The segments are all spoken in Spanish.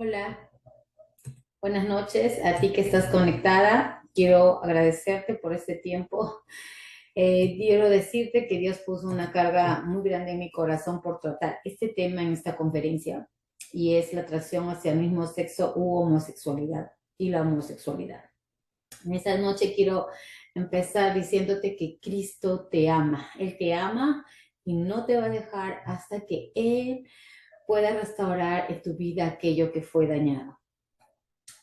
Hola, buenas noches a ti que estás conectada. Quiero agradecerte por este tiempo. Quiero decirte que Dios puso una carga muy grande en mi corazón por tratar este tema en esta conferencia y es la atracción hacia el mismo sexo u homosexualidad y la homosexualidad. En esta noche quiero empezar diciéndote que Cristo te ama. Él te ama y no te va a dejar hasta que Él pueda restaurar en tu vida aquello que fue dañado.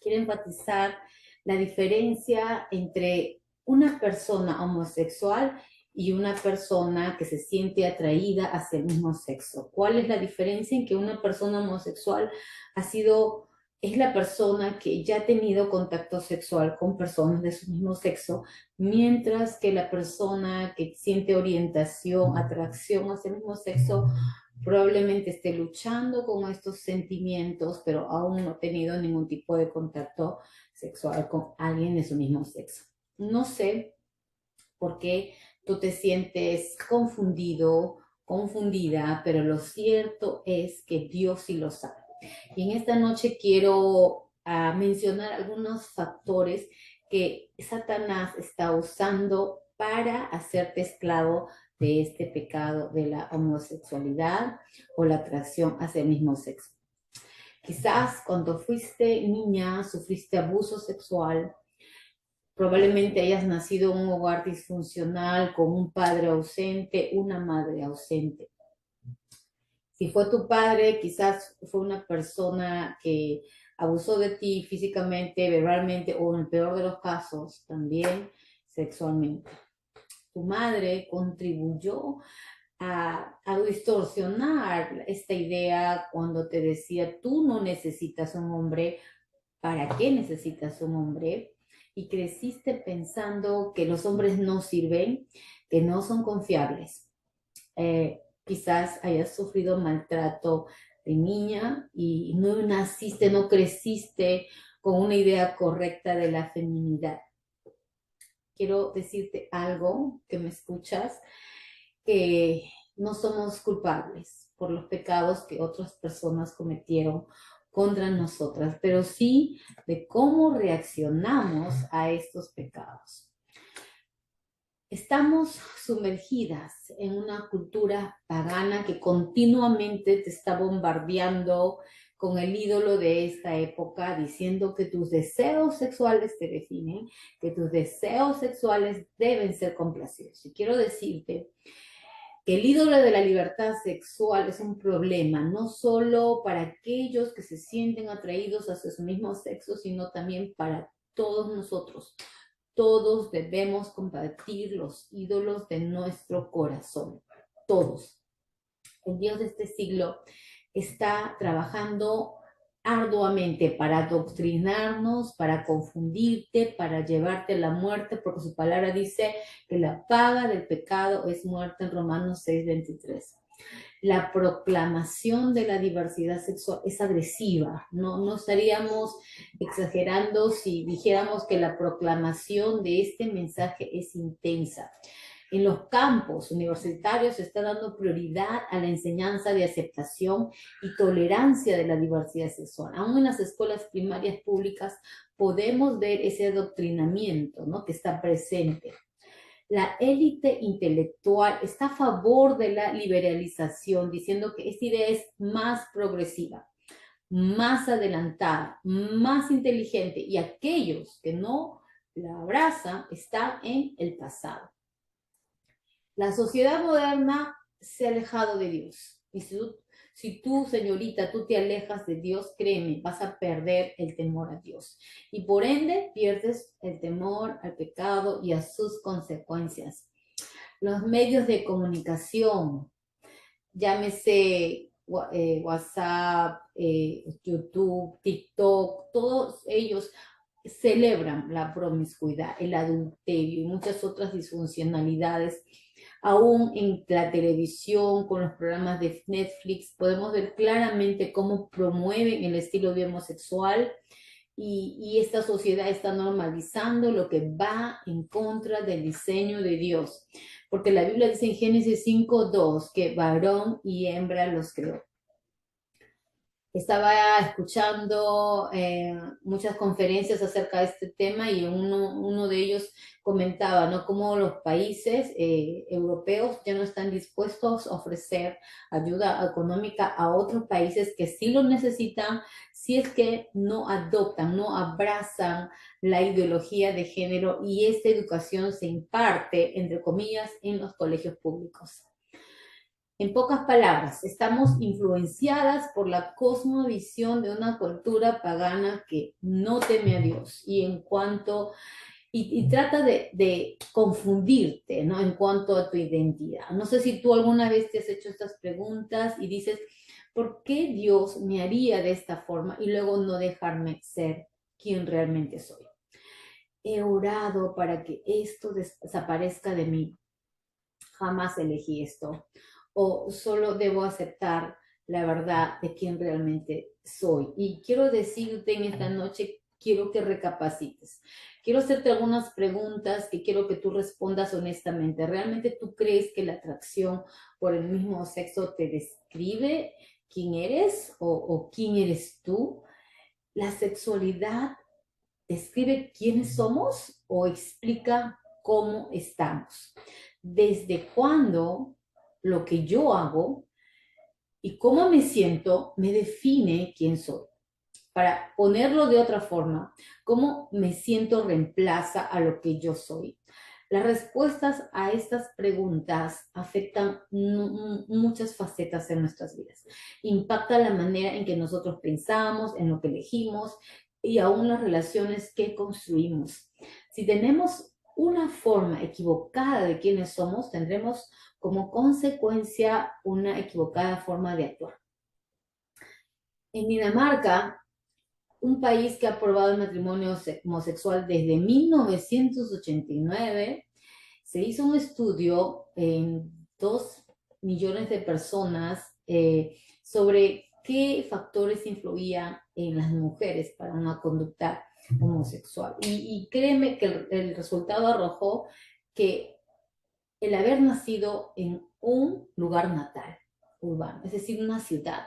Quiero enfatizar la diferencia entre una persona homosexual y una persona que se siente atraída hacia el mismo sexo. ¿Cuál es la diferencia en que una persona homosexual es la persona que ya ha tenido contacto sexual con personas de su mismo sexo, mientras que la persona que siente orientación, atracción hacia el mismo sexo, probablemente esté luchando con estos sentimientos, pero aún no ha tenido ningún tipo de contacto sexual con alguien de su mismo sexo? No sé por qué tú te sientes confundido, confundida, pero lo cierto es que Dios sí lo sabe. Y en esta noche quiero mencionar algunos factores que Satanás está usando para hacerte esclavo de este pecado de la homosexualidad o la atracción hacia el mismo sexo. Quizás cuando fuiste niña sufriste abuso sexual. Probablemente hayas nacido en un hogar disfuncional con un padre ausente, una madre ausente. Si fue tu padre, quizás fue una persona que abusó de ti físicamente, verbalmente o en el peor de los casos también sexualmente. Tu madre contribuyó a distorsionar esta idea cuando te decía, tú no necesitas un hombre, ¿para qué necesitas un hombre? Y creciste pensando que los hombres no sirven, que no son confiables. Quizás hayas sufrido maltrato de niña y no naciste, no creciste con una idea correcta de la feminidad. Quiero decirte algo que me escuchas, que no somos culpables por los pecados que otras personas cometieron contra nosotras, pero sí de cómo reaccionamos a estos pecados. Estamos sumergidas en una cultura pagana que continuamente te está bombardeando con el ídolo de esta época, diciendo que tus deseos sexuales te definen, que tus deseos sexuales deben ser complacidos. Y quiero decirte que el ídolo de la libertad sexual es un problema, no solo para aquellos que se sienten atraídos hacia su mismo sexo, sino también para todos nosotros. Todos debemos combatir los ídolos de nuestro corazón. Todos. El Dios de este siglo está trabajando arduamente para adoctrinarnos, para confundirte, para llevarte a la muerte, porque su palabra dice que la paga del pecado es muerte en Romanos 6:23. La proclamación de la diversidad sexual es agresiva. No estaríamos exagerando si dijéramos que la proclamación de este mensaje es intensa. En los campos universitarios se está dando prioridad a la enseñanza de aceptación y tolerancia de la diversidad sexual. Aún en las escuelas primarias públicas podemos ver ese adoctrinamiento, ¿no?, que está presente. La élite intelectual está a favor de la liberalización, diciendo que esta idea es más progresiva, más adelantada, más inteligente, y aquellos que no la abrazan están en el pasado. La sociedad moderna se ha alejado de Dios. Y si tú, señorita, tú te alejas de Dios, créeme, vas a perder el temor a Dios. Y por ende, pierdes el temor al pecado y a sus consecuencias. Los medios de comunicación, llámese WhatsApp, YouTube, TikTok, todos ellos celebran la promiscuidad, el adulterio y muchas otras disfuncionalidades. Aún en la televisión, con los programas de Netflix, podemos ver claramente cómo promueven el estilo de homosexual y esta sociedad está normalizando lo que va en contra del diseño de Dios. Porque la Biblia dice en Génesis 5:2 que varón y hembra los creó. Estaba escuchando muchas conferencias acerca de este tema y uno de ellos comentaba, ¿no? Cómo los países europeos ya no están dispuestos a ofrecer ayuda económica a otros países que sí lo necesitan, si es que no adoptan, no abrazan la ideología de género y esta educación se imparte, entre comillas, en los colegios públicos. En pocas palabras, estamos influenciadas por la cosmovisión de una cultura pagana que no teme a Dios y trata de confundirte, ¿no? En cuanto a tu identidad. No sé si tú alguna vez te has hecho estas preguntas y dices, ¿por qué Dios me haría de esta forma y luego no dejarme ser quien realmente soy? He orado para que esto desaparezca de mí. Jamás elegí esto. O solo debo aceptar la verdad de quién realmente soy. Y quiero decirte en esta noche, quiero que recapacites. Quiero hacerte algunas preguntas que quiero que tú respondas honestamente. ¿Realmente tú crees que la atracción por el mismo sexo te describe quién eres o quién eres tú? ¿La sexualidad describe quiénes somos o explica cómo estamos? ¿Desde cuándo lo que yo hago y cómo me siento me define quién soy? Para ponerlo de otra forma, ¿cómo me siento reemplaza a lo que yo soy? Las respuestas a estas preguntas afectan muchas facetas en nuestras vidas. Impacta la manera en que nosotros pensamos, en lo que elegimos y aún las relaciones que construimos. Si tenemos una forma equivocada de quiénes somos, tendremos como consecuencia una equivocada forma de actuar. En Dinamarca, un país que ha aprobado el matrimonio homosexual desde 1989, se hizo un estudio en 2 millones de personas sobre qué factores influían en las mujeres para una conducta homosexual. Y créeme que el resultado arrojó que el haber nacido en un lugar natal, urbano, es decir, una ciudad,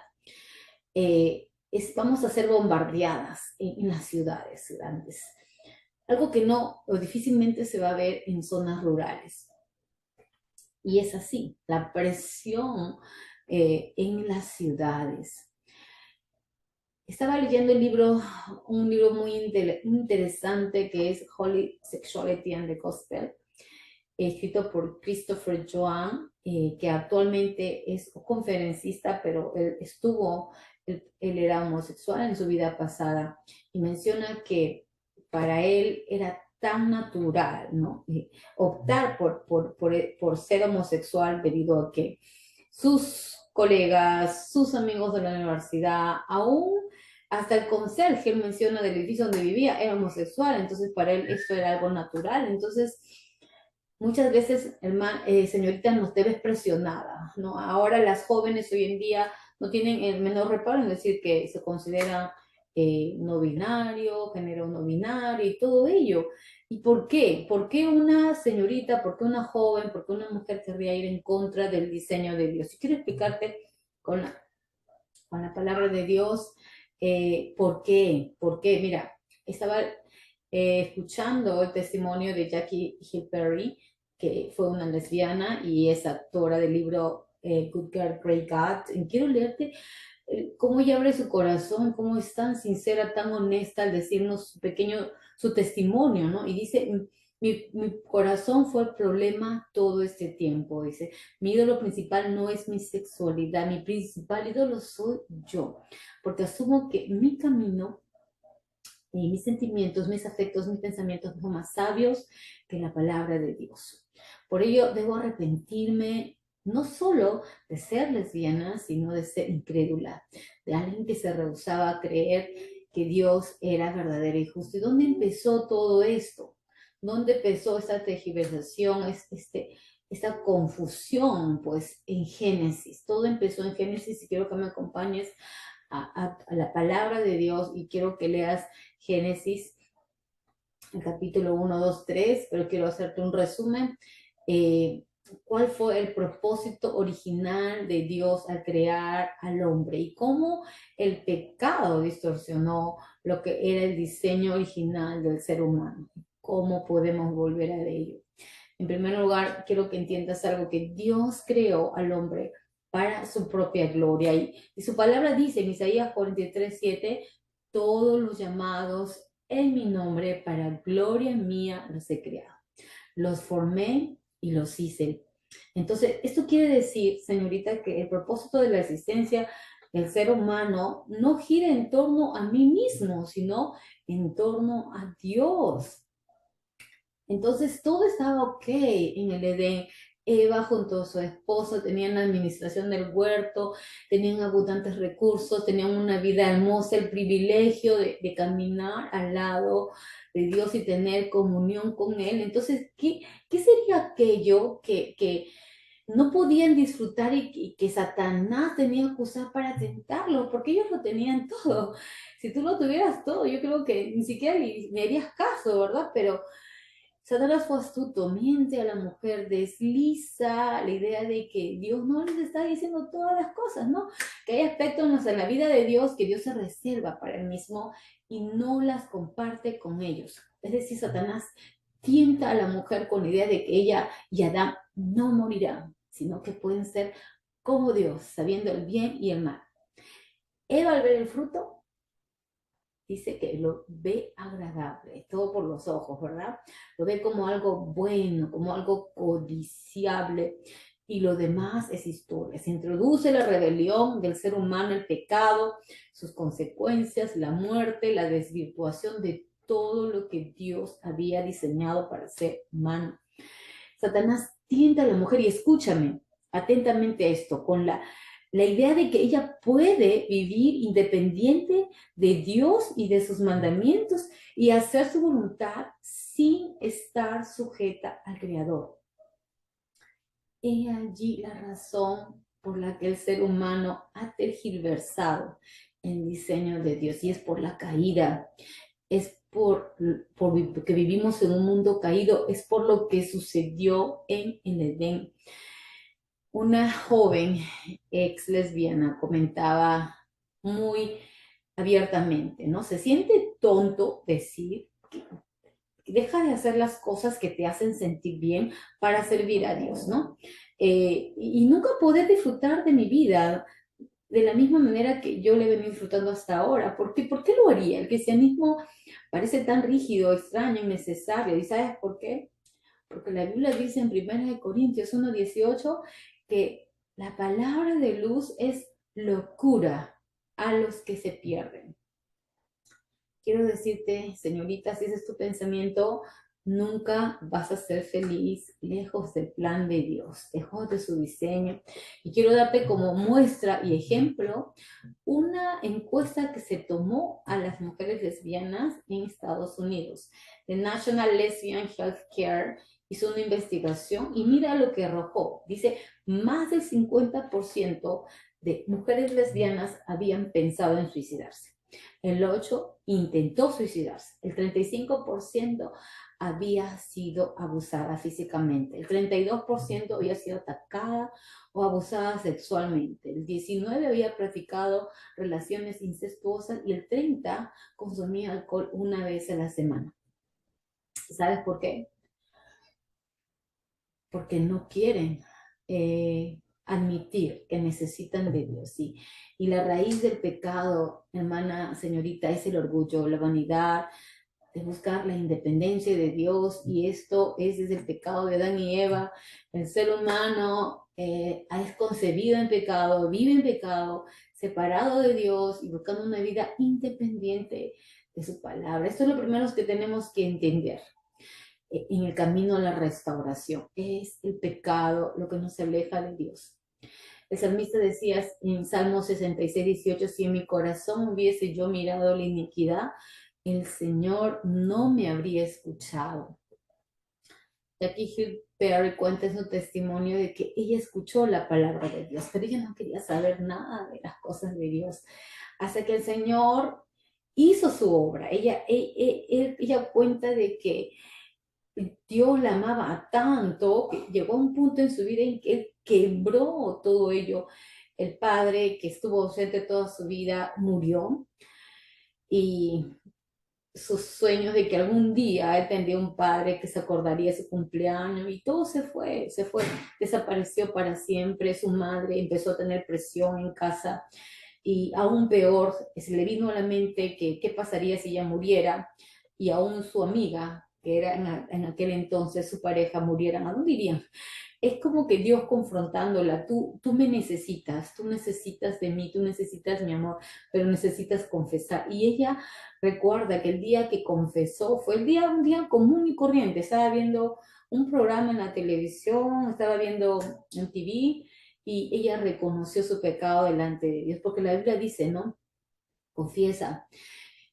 vamos a ser bombardeadas en las ciudades grandes. Algo que no o difícilmente se va a ver en zonas rurales. Y es así, la presión en las ciudades. Estaba leyendo un libro muy interesante que es Holy Sexuality and the Gospel, escrito por Christopher Joan, que actualmente es conferencista, pero él era homosexual en su vida pasada, y menciona que para él era tan natural, ¿no? Optar por ser homosexual debido a que sus colegas, sus amigos de la universidad, aún hasta el conserje, él menciona del edificio donde vivía, era homosexual, entonces para él esto era algo natural. Entonces, muchas veces, señorita, nos debes presionada, ¿no? Ahora las jóvenes hoy en día no tienen el menor reparo en decir que se considera no binario, género no binario y todo ello. ¿Y por qué? ¿Por qué una señorita, por qué una joven, por qué una mujer querría ir en contra del diseño de Dios? Y quiero explicarte con la palabra de Dios por qué. ¿Por qué? Mira, estaba escuchando el testimonio de Jackie Hill Perry, que fue una lesbiana y es autora del libro Good Girl, Great God. Y quiero leerte cómo ella abre su corazón, cómo es tan sincera, tan honesta al decirnos su testimonio, ¿no? Y dice, mi corazón fue el problema todo este tiempo, dice, mi ídolo principal no es mi sexualidad, mi principal ídolo soy yo, porque asumo que mi camino y mis sentimientos, mis afectos, mis pensamientos son más sabios que la palabra de Dios. Por ello, debo arrepentirme no solo de ser lesbiana, sino de ser incrédula, de alguien que se rehusaba a creer que Dios era verdadero y justo. ¿Y dónde empezó todo esto? ¿Dónde empezó esta tergiversación, esta confusión? Pues en Génesis. Todo empezó en Génesis y quiero que me acompañes a la palabra de Dios y quiero que leas Génesis, el capítulo 1, 2, 3, pero quiero hacerte un resumen. cuál fue el propósito original de Dios al crear al hombre y cómo el pecado distorsionó lo que era el diseño original del ser humano. ¿Cómo podemos volver a ello? En primer lugar, quiero que entiendas algo, que Dios creó al hombre para su propia gloria. Y su palabra dice en Isaías 43:7, todos los llamados en mi nombre, para gloria mía los he creado. Los formé y los hice. Entonces, esto quiere decir, señorita, que el propósito de la existencia del ser humano no gira en torno a mí mismo, sino en torno a Dios. Entonces todo estaba ok en el Edén. Eva junto a su esposo tenían la administración del huerto, tenían abundantes recursos, tenían una vida hermosa, el privilegio de caminar al lado de Dios y tener comunión con Él. Entonces, ¿qué sería aquello que no podían disfrutar y que Satanás tenía que usar para tentarlo? Porque ellos lo tenían todo. Si tú lo tuvieras todo, yo creo que ni siquiera le harías caso, ¿verdad? Pero Satanás fue astuto, miente a la mujer, desliza la idea de que Dios no les está diciendo todas las cosas, ¿no? Que hay aspectos en la vida de Dios que Dios se reserva para él mismo y no las comparte con ellos. Es decir, Satanás tienta a la mujer con la idea de que ella y Adán no morirán, sino que pueden ser como Dios, sabiendo el bien y el mal. Eva al ver el fruto dice que lo ve agradable, todo por los ojos, ¿verdad? Lo ve como algo bueno, como algo codiciable, y lo demás es historia. Se introduce la rebelión del ser humano, el pecado, sus consecuencias, la muerte, la desvirtuación de todo lo que Dios había diseñado para el ser humano. Satanás tienta a la mujer, y escúchame atentamente esto, con la idea de que ella puede vivir independiente de Dios y de sus mandamientos y hacer su voluntad sin estar sujeta al Creador. He allí la razón por la que el ser humano ha tergiversado el diseño de Dios, y es por la caída, es por que vivimos en un mundo caído, es por lo que sucedió en el Edén. Una joven ex lesbiana comentaba muy abiertamente, ¿no? Se siente tonto decir que deja de hacer las cosas que te hacen sentir bien para servir a Dios, ¿no? Y nunca poder disfrutar de mi vida de la misma manera que yo le he venido disfrutando hasta ahora. ¿Por qué lo haría? El cristianismo parece tan rígido, extraño, innecesario. ¿Y sabes por qué? Porque la Biblia dice en 1 Corintios 1:18 que la palabra de luz es locura a los que se pierden. Quiero decirte, señorita, si ese es tu pensamiento, nunca vas a ser feliz lejos del plan de Dios, lejos de su diseño. Y quiero darte como muestra y ejemplo una encuesta que se tomó a las mujeres lesbianas en Estados Unidos. The National Lesbian Healthcare hizo una investigación y mira lo que arrojó. Dice, más del 50% de mujeres lesbianas habían pensado en suicidarse. El 8% intentó suicidarse. El 35% había sido abusada físicamente. El 32% había sido atacada o abusada sexualmente. El 19% había practicado relaciones incestuosas y el 30% consumía alcohol una vez a la semana. ¿Sabes por qué? Porque no quieren admitir que necesitan de Dios. Y la raíz del pecado, hermana señorita, es el orgullo, la vanidad, de buscar la independencia de Dios, y esto es desde el pecado de Adán y Eva. El ser humano es concebido en pecado, vive en pecado, separado de Dios y buscando una vida independiente de su palabra. Esto es lo primero que tenemos que entender en el camino a la restauración. Es el pecado lo que nos aleja de Dios. El salmista decía en Salmo 66:18, si en mi corazón hubiese yo mirado la iniquidad, el Señor no me habría escuchado. Jackie Hill Perry cuenta en su testimonio de que ella escuchó la palabra de Dios, pero ella no quería saber nada de las cosas de Dios. Hasta que el Señor hizo su obra. Ella cuenta de que Dios la amaba tanto que llegó a un punto en su vida en que él quebró todo ello. El padre que estuvo ausente toda su vida murió y sus sueños de que algún día él tendría un padre que se acordaría de su cumpleaños y todo se fue, desapareció para siempre. Su madre empezó a tener presión en casa y aún peor, se le vino a la mente que qué pasaría si ella muriera y aún su amiga, que era en aquel entonces su pareja, murieran. ¿A dónde irían? Es como que Dios confrontándola, tú me necesitas, tú necesitas de mí, tú necesitas mi amor, pero necesitas confesar. Y ella recuerda que el día que confesó fue un día común y corriente. Estaba viendo un programa en la televisión, estaba viendo en TV y ella reconoció su pecado delante de Dios, porque la Biblia dice, ¿no? Confiesa.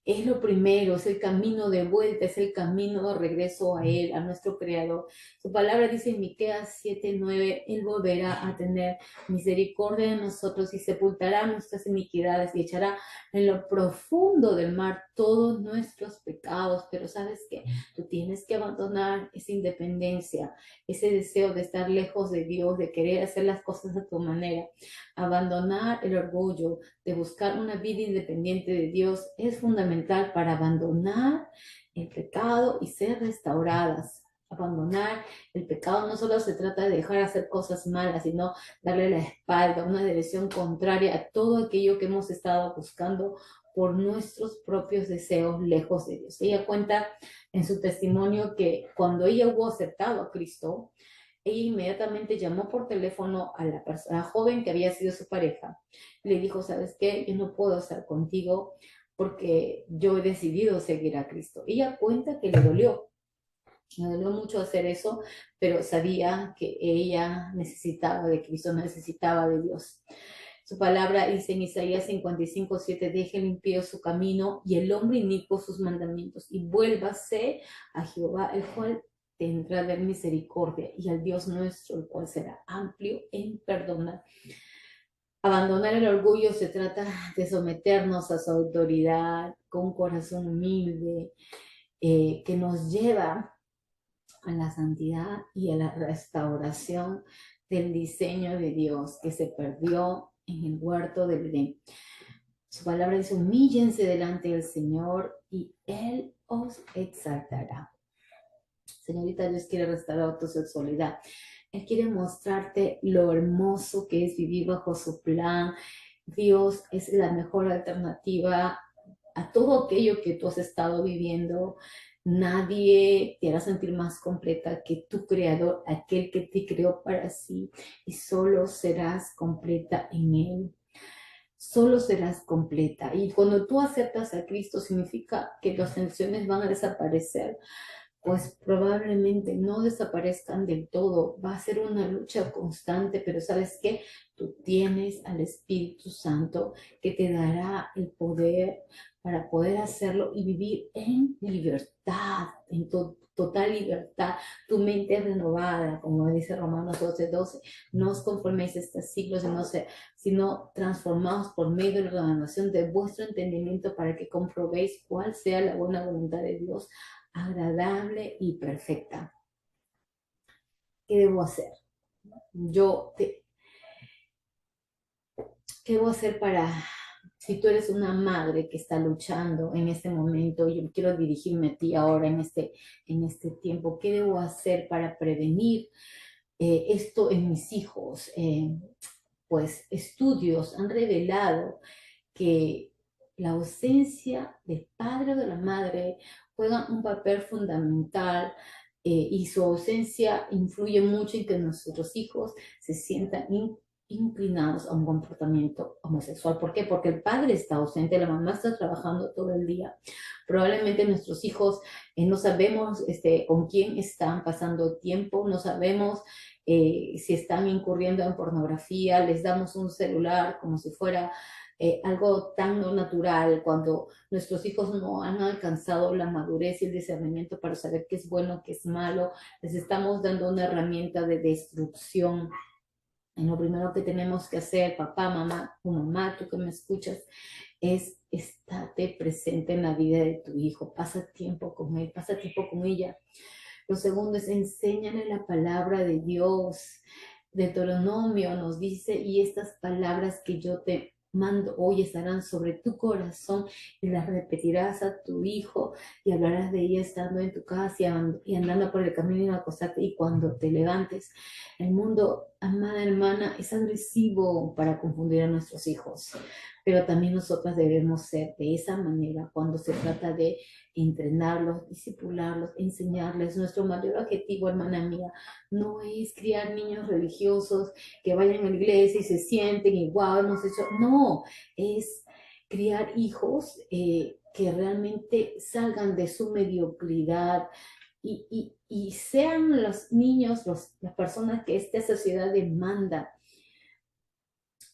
Es lo primero, es el camino de vuelta, es el camino de regreso a Él, a nuestro Creador. Su palabra dice en Miqueas 7:9, Él volverá a tener misericordia de nosotros y sepultará nuestras iniquidades y echará en lo profundo del mar todos nuestros pecados. Pero ¿sabes qué? Tú tienes que abandonar esa independencia, ese deseo de estar lejos de Dios, de querer hacer las cosas a tu manera. Abandonar el orgullo, de buscar una vida independiente de Dios es fundamental para abandonar el pecado y ser restauradas. Abandonar el pecado no solo se trata de dejar de hacer cosas malas, sino darle la espalda, una dirección contraria a todo aquello que hemos estado buscando por nuestros propios deseos lejos de Dios. Ella cuenta en su testimonio que cuando ella hubo aceptado a Cristo, ella inmediatamente llamó por teléfono a la persona joven que había sido su pareja. Le dijo, ¿sabes qué? Yo no puedo estar contigo porque yo he decidido seguir a Cristo. Ella cuenta que le dolió mucho hacer eso, pero sabía que ella necesitaba de Cristo, necesitaba de Dios. Su palabra dice en Isaías 55:7, deje limpio su camino y el hombre inicuo sus mandamientos y vuélvase a Jehová, el cual tendrá de misericordia, y al Dios nuestro, el cual será amplio en perdonar. Abandonar el orgullo se trata de someternos a su autoridad con un corazón humilde que nos lleva a la santidad y a la restauración del diseño de Dios que se perdió en el huerto del Edén. Su palabra dice, humíllense delante del Señor y Él os exaltará. Señorita, Dios quiere restaurar tu sexualidad. Él quiere mostrarte lo hermoso que es vivir bajo su plan. Dios es la mejor alternativa a todo aquello que tú has estado viviendo. Nadie te hará sentir más completa que tu creador, aquel que te creó para sí, y solo serás completa en Él. Solo serás completa. Y cuando tú aceptas a Cristo, significa que las tensiones van a desaparecer, pues probablemente no desaparezcan del todo. Va a ser una lucha constante, pero ¿sabes qué? Tú tienes al Espíritu Santo que te dará el poder para poder hacerlo y vivir en libertad, en total libertad. Tu mente es renovada, como dice Romanos 12:12. No os conforméis a este siglo, sino transformados por medio de la renovación de vuestro entendimiento para que comprobéis cuál sea la buena voluntad de Dios, agradable y perfecta. ¿Qué debo hacer? Yo, ¿qué debo hacer para, si tú eres una madre que está luchando en este momento, yo quiero dirigirme a ti ahora en este tiempo, ¿qué debo hacer para prevenir esto en mis hijos? Pues estudios han revelado que la ausencia del padre o de la madre juega un papel fundamental y su ausencia influye mucho en que nuestros hijos se sientan inclinados a un comportamiento homosexual. ¿Por qué? Porque el padre está ausente, la mamá está trabajando todo el día. Probablemente nuestros hijos no sabemos con quién están pasando tiempo, no sabemos si están incurriendo en pornografía, les damos un celular como si fuera algo tan no natural cuando nuestros hijos no han alcanzado la madurez y el discernimiento para saber qué es bueno, qué es malo. Les estamos dando una herramienta de destrucción. Y lo primero que tenemos que hacer, papá, mamá, tu mamá, tú que me escuchas, es estate presente en la vida de tu hijo. Pasa tiempo con él, pasa tiempo con ella. Lo segundo es enséñale la palabra de Dios. Deuteronomio nos dice, y estas palabras que yo te mando hoy estarán sobre tu corazón y las repetirás a tu hijo y hablarás de ella estando en tu casa y andando por el camino y acostarte y cuando te levantes. El mundo, amada hermana, es agresivo para confundir a nuestros hijos, pero también nosotras debemos ser de esa manera cuando se trata de entrenarlos, disipularlos, enseñarles. Nuestro mayor objetivo, hermana mía, no es criar niños religiosos que vayan a la iglesia y se sienten y wow, hemos hecho. No, es criar hijos que realmente salgan de su mediocridad y sean los niños, las personas que esta sociedad demanda.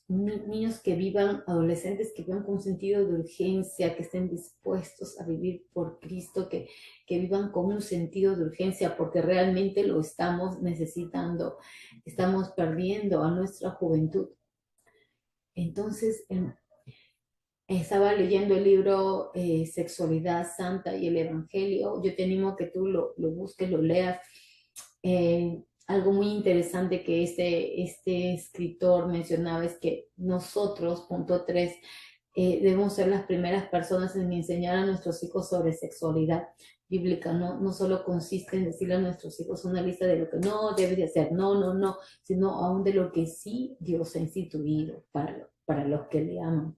Niños que vivan, adolescentes que vivan con sentido de urgencia, que estén dispuestos a vivir por Cristo, que vivan con un sentido de urgencia, porque realmente lo estamos necesitando. Estamos perdiendo a nuestra juventud. Entonces, estaba leyendo el libro Sexualidad Santa y el Evangelio. Yo te animo a que tú lo busques, lo leas. Algo muy interesante que este escritor mencionaba es que nosotros, punto 3, debemos ser las primeras personas en enseñar a nuestros hijos sobre sexualidad bíblica. No, no solo consiste en decirle a nuestros hijos una lista de lo que no debes de hacer, no, no, no, sino aún de lo que sí Dios ha instituido para los que le aman.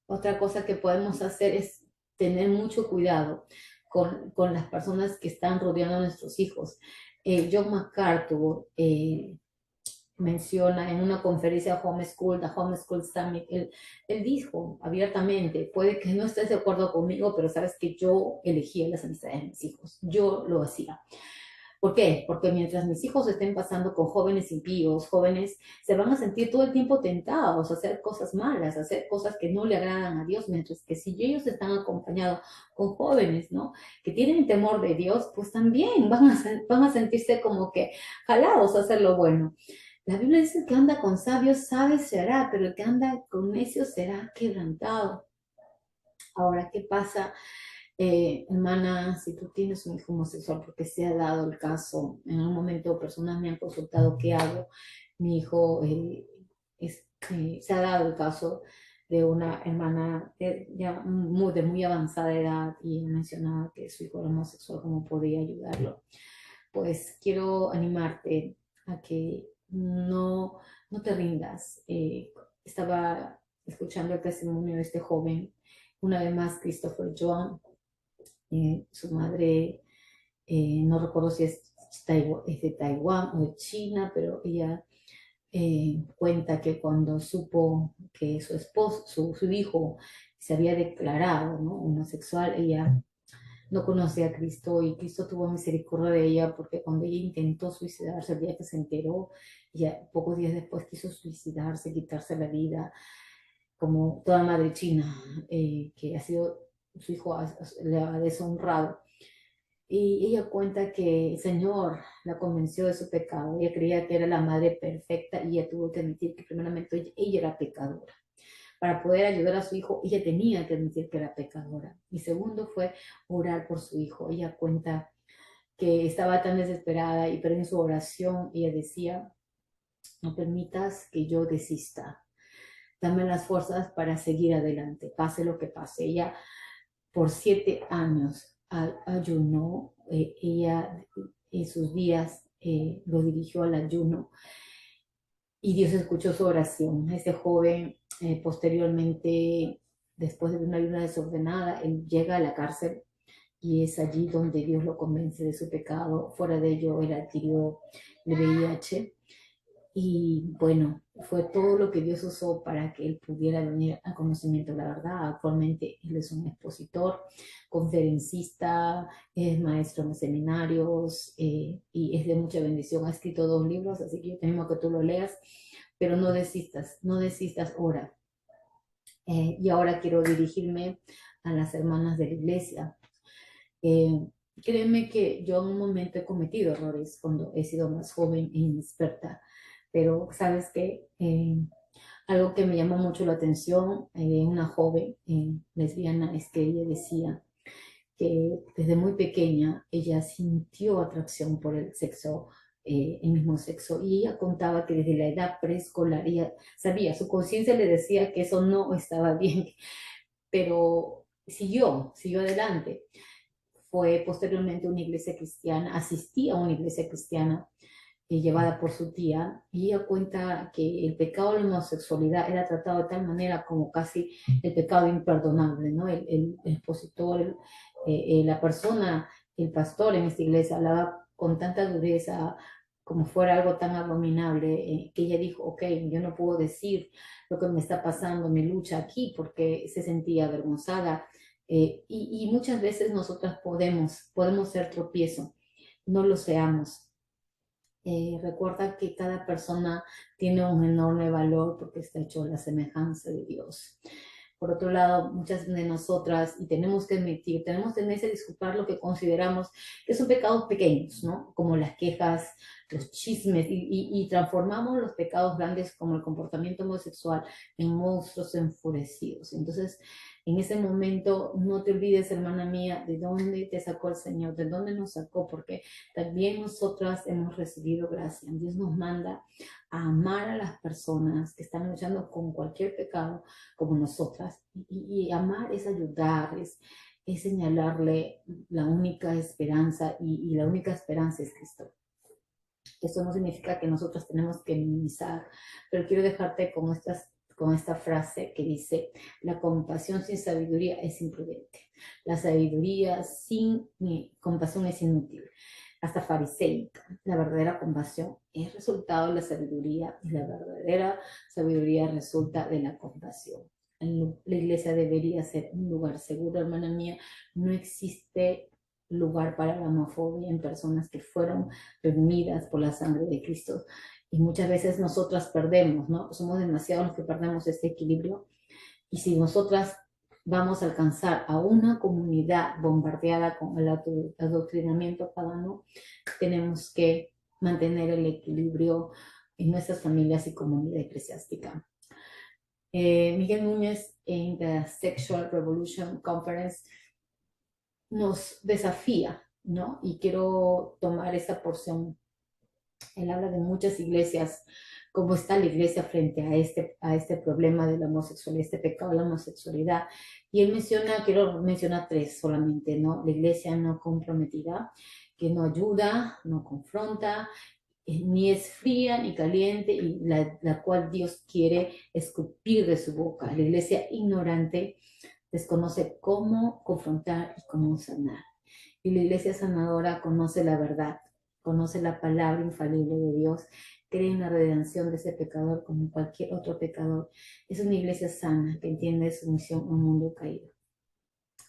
Otra cosa que podemos hacer es tener mucho cuidado con las personas que están rodeando a nuestros hijos. John MacArthur menciona en una conferencia Homeschool, The Homeschool Summit, él dijo abiertamente, puede que no estés de acuerdo conmigo, pero sabes que yo elegía las amistades de mis hijos, yo lo hacía. ¿Por qué? Porque mientras mis hijos estén pasando con jóvenes impíos, jóvenes se van a sentir todo el tiempo tentados a hacer cosas malas, a hacer cosas que no le agradan a Dios, mientras que si ellos están acompañados con jóvenes, ¿no? Que tienen temor de Dios, pues también van a sentirse como que jalados a hacer lo bueno. La Biblia dice que anda con sabios, sabe se hará, pero el que anda con necios será quebrantado. Ahora, ¿qué pasa? Hermana, si tú tienes un hijo homosexual, porque se ha dado el caso, en un momento personas me han consultado qué hago, mi hijo se ha dado el caso de una hermana de muy avanzada edad y mencionaba que su hijo era homosexual, cómo podía ayudarlo. Pues quiero animarte a que no te rindas. Estaba escuchando el testimonio de este joven, una vez más, Christopher John, su madre, no recuerdo si es de Taiwán o de China, pero ella cuenta que cuando supo que su esposo, su hijo se había declarado, ¿no?, homosexual, ella no conocía a Cristo y Cristo tuvo misericordia de ella porque cuando ella intentó suicidarse, el día que se enteró, ya pocos días después quiso suicidarse, quitarse la vida, como toda madre china, que ha sido, su hijo le ha deshonrado. Y ella cuenta que el Señor la convenció de su pecado. Ella creía que era la madre perfecta y ella tuvo que admitir que primeramente ella era pecadora. Para poder ayudar a su hijo, ella tenía que admitir que era pecadora. Y segundo fue orar por su hijo. Ella cuenta que estaba tan desesperada y pero en su oración ella decía, no permitas que yo desista. Dame las fuerzas para seguir adelante, pase lo que pase. Ella por 7 años ayunó, ella en sus días lo dirigió al ayuno y Dios escuchó su oración. Ese joven posteriormente, después de una ayuna desordenada, él llega a la cárcel y es allí donde Dios lo convence de su pecado. Fuera de ello, él adquirió el VIH. Y bueno, fue todo lo que Dios usó para que él pudiera venir al conocimiento de la verdad. Actualmente él es un expositor, conferencista, es maestro en seminarios y es de mucha bendición. Ha escrito 2 libros, así que yo te animo a que tú lo leas, pero no desistas, no desistas, ora. Y ahora quiero dirigirme a las hermanas de la iglesia. Eh, Créeme que yo en un momento he cometido errores cuando he sido más joven e inexperta, pero sabes que algo que me llamó mucho la atención de una joven lesbiana es que ella decía que desde muy pequeña ella sintió atracción por el mismo sexo, y ella contaba que desde la edad preescolar ella sabía, su conciencia le decía que eso no estaba bien, pero siguió adelante. Fue posteriormente a una iglesia cristiana, asistía a una iglesia cristiana llevada por su tía, y ella cuenta que el pecado de la homosexualidad era tratado de tal manera como casi el pecado imperdonable, ¿no? El expositor, la persona, el pastor en esta iglesia hablaba con tanta dureza como fuera algo tan abominable, que ella dijo, ok, yo no puedo decir lo que me está pasando, mi lucha aquí, porque se sentía avergonzada. Y muchas veces nosotras podemos ser tropiezo, no lo seamos. Recuerda que cada persona tiene un enorme valor porque está hecho a la semejanza de Dios. Por otro lado, muchas de nosotras, y tenemos que admitir, tenemos tendencia a disculpar lo que consideramos que son pecados pequeños, ¿no? Como las quejas, los chismes, y transformamos los pecados grandes como el comportamiento homosexual en monstruos enfurecidos. Entonces, en ese momento, no te olvides, hermana mía, de dónde te sacó el Señor, de dónde nos sacó, porque también nosotras hemos recibido gracia. Dios nos manda a amar a las personas que están luchando con cualquier pecado como nosotras. Y amar es ayudar, es señalarle la única esperanza, y la única esperanza es Cristo. Eso no significa que nosotros tenemos que minimizar, pero quiero dejarte con esta frase que dice: la compasión sin sabiduría es imprudente, la sabiduría sin compasión es inútil, hasta fariseica. La verdadera compasión es resultado de la sabiduría, y la verdadera sabiduría resulta de la compasión. La iglesia debería ser un lugar seguro, hermana mía. No existe lugar para la homofobia en personas que fueron redimidas por la sangre de Cristo. Y muchas veces nosotras perdemos, ¿no? Somos demasiados los que perdemos este equilibrio. Y si nosotras vamos a alcanzar a una comunidad bombardeada con el adoctrinamiento pagano, tenemos que mantener el equilibrio en nuestras familias y comunidad eclesiástica. Miguel Núñez en The Sexual Revolution Conference nos desafía, ¿no? Y quiero tomar esa porción. Él habla de muchas iglesias, cómo está la iglesia frente a este problema de la homosexualidad, este pecado de la homosexualidad. Y él quiero mencionar tres solamente, ¿no? La iglesia no comprometida, que no ayuda, no confronta, ni es fría ni caliente, y la cual Dios quiere escupir de su boca. La iglesia ignorante desconoce cómo confrontar y cómo sanar. Y la iglesia sanadora conoce la verdad, conoce la palabra infalible de Dios, cree en la redención de ese pecador como cualquier otro pecador. Es una iglesia sana que entiende su misión en un mundo caído.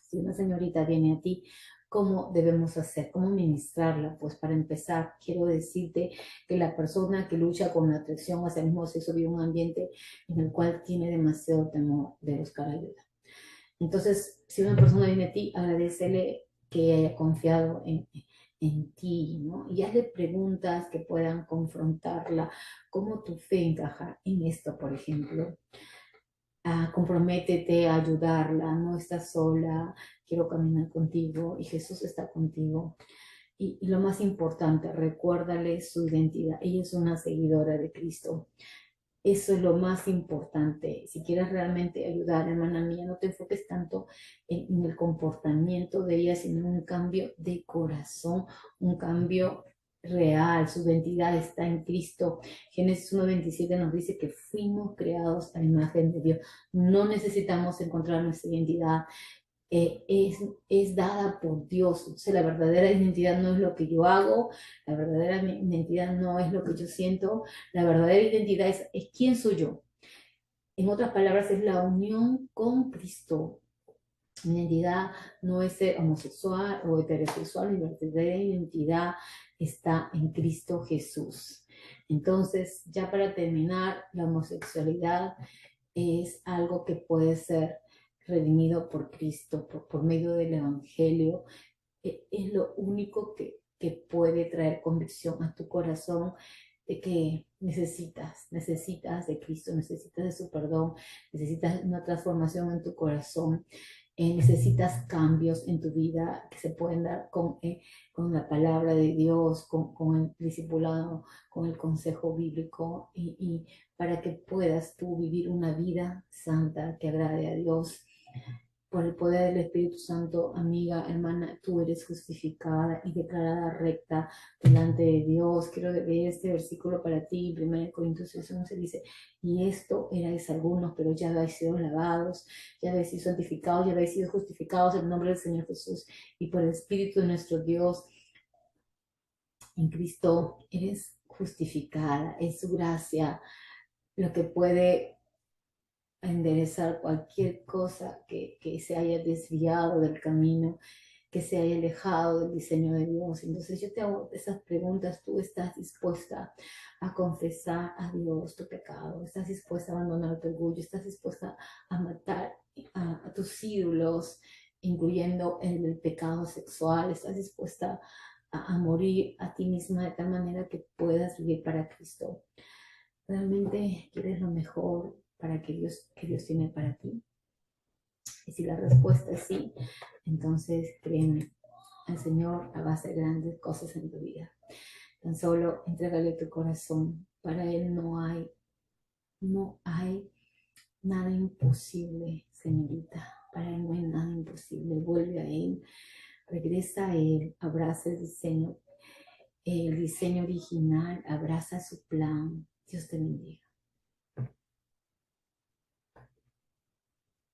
Si una señorita viene a ti, ¿cómo debemos hacer? ¿Cómo ministrarla? Pues para empezar, quiero decirte que la persona que lucha con la atracción hacia el mismo sexo vive un ambiente en el cual tiene demasiado temor de buscar ayuda. Entonces, si una persona viene a ti, agradecele que haya confiado en ti, ¿no? Y hazle preguntas que puedan confrontarla. ¿Cómo tu fe encaja en esto, por ejemplo? Comprométete a ayudarla, no estás sola, quiero caminar contigo y Jesús está contigo. Y lo más importante, recuérdale su identidad. Ella es una seguidora de Cristo. Eso es lo más importante. Si quieres realmente ayudar, hermana mía, no te enfoques tanto en el comportamiento de ella, sino en un cambio de corazón, un cambio real. Su identidad está en Cristo. Génesis 1:27 nos dice que fuimos creados a la imagen de Dios. No necesitamos encontrar nuestra identidad. Es dada por Dios. O sea, la verdadera identidad no es lo que yo hago, la verdadera identidad no es lo que yo siento, la verdadera identidad es quién soy yo. En otras palabras, es la unión con Cristo. Mi identidad no es ser homosexual o heterosexual, mi verdadera identidad está en Cristo Jesús. Entonces, ya para terminar, la homosexualidad es algo que puede ser redimido por Cristo, por medio del Evangelio. Es lo único que puede traer convicción a tu corazón de que necesitas de Cristo, necesitas de su perdón, necesitas una transformación en tu corazón. necesitas cambios en tu vida que se pueden dar con la palabra de Dios, con el discipulado, con el consejo bíblico y para que puedas tú vivir una vida santa que agrade a Dios. Por el poder del Espíritu Santo, amiga, hermana, tú eres justificada y declarada recta delante de Dios. Quiero leer este versículo para ti. 1 Corintios 6:11 dice, y esto erais algunos, pero ya habéis sido lavados, ya habéis sido santificados, ya habéis sido justificados en el nombre del Señor Jesús y por el Espíritu de nuestro Dios. En Cristo eres justificada. Es su gracia lo que puede enderezar cualquier cosa que se haya desviado del camino, que se haya alejado del diseño de Dios. Entonces yo te hago esas preguntas, ¿tú estás dispuesta a confesar a Dios tu pecado? ¿Estás dispuesta a abandonar tu orgullo? ¿Estás dispuesta a matar a tus ídolos, incluyendo el pecado sexual? ¿Estás dispuesta a morir a ti misma de tal manera que puedas vivir para Cristo? ¿Realmente quieres lo mejor para que Dios tiene para ti? Y si la respuesta es sí, entonces créeme, el Señor va a hacer grandes cosas en tu vida. Tan solo entrégale tu corazón. Para Él no hay nada imposible, señorita. Para Él no hay nada imposible. Vuelve a Él, regresa a Él, abraza el diseño original, abraza su plan. Dios te bendiga.